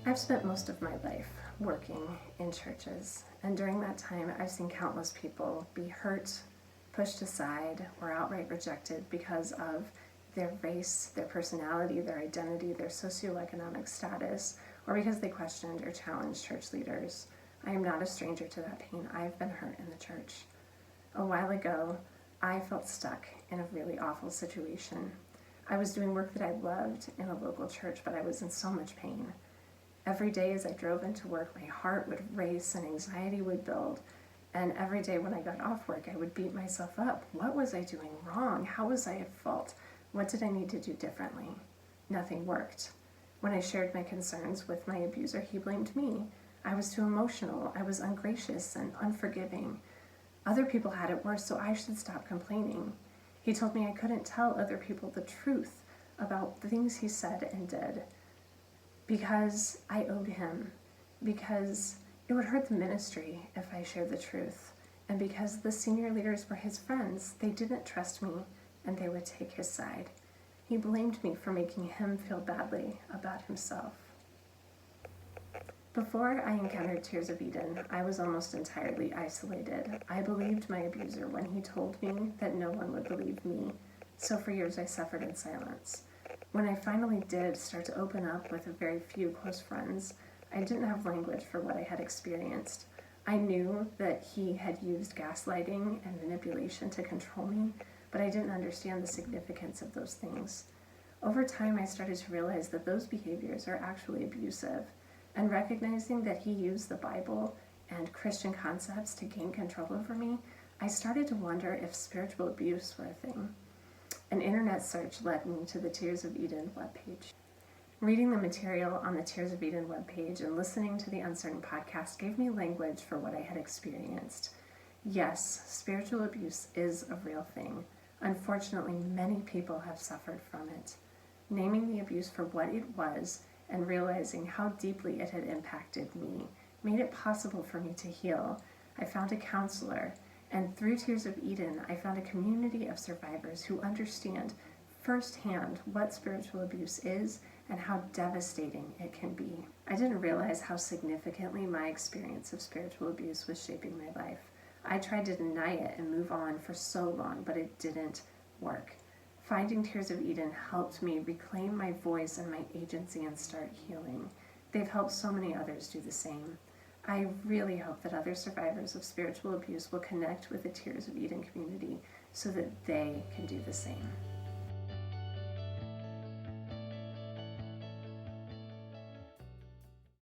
I've spent most of my life working in churches, and during that time, I've seen countless people be hurt, pushed aside, or outright rejected because of their race, their personality, their identity, their socioeconomic status, or because they questioned or challenged church leaders. I am not a stranger to that pain. I've been hurt in the church. A while ago, I felt stuck in a really awful situation. I was doing work that I loved in a local church, but I was in so much pain. Every day as I drove into work, my heart would race and anxiety would build. And every day when I got off work, I would beat myself up. What was I doing wrong? How was I at fault? What did I need to do differently? Nothing worked. When I shared my concerns with my abuser, he blamed me. I was too emotional. I was ungracious and unforgiving. Other people had it worse, so I should stop complaining. He told me I couldn't tell other people the truth about the things he said and did, because I owed him, because it would hurt the ministry if I shared the truth, and because the senior leaders were his friends. They didn't trust me, and they would take his side. He blamed me for making him feel badly about himself. Before I encountered Tears of Eden, I was almost entirely isolated. I believed my abuser when he told me that no one would believe me, so for years I suffered in silence. When I finally did start to open up with a very few close friends, I didn't have language for what I had experienced. I knew that he had used gaslighting and manipulation to control me, but I didn't understand the significance of those things. Over time, I started to realize that those behaviors are actually abusive, and recognizing that he used the Bible and Christian concepts to gain control over me, I started to wonder if spiritual abuse were a thing. An internet search led me to the Tears of Eden webpage. Reading the material on the Tears of Eden webpage and listening to the Uncertain podcast gave me language for what I had experienced. Yes, spiritual abuse is a real thing. Unfortunately, many people have suffered from it. Naming the abuse for what it was and realizing how deeply it had impacted me made it possible for me to heal. I found a counselor, and through Tears of Eden, I found a community of survivors who understand firsthand what spiritual abuse is and how devastating it can be. I didn't realize how significantly my experience of spiritual abuse was shaping my life. I tried to deny it and move on for so long, but it didn't work. Finding Tears of Eden helped me reclaim my voice and my agency and start healing. They've helped so many others do the same. I really hope that other survivors of spiritual abuse will connect with the Tears of Eden community so that they can do the same.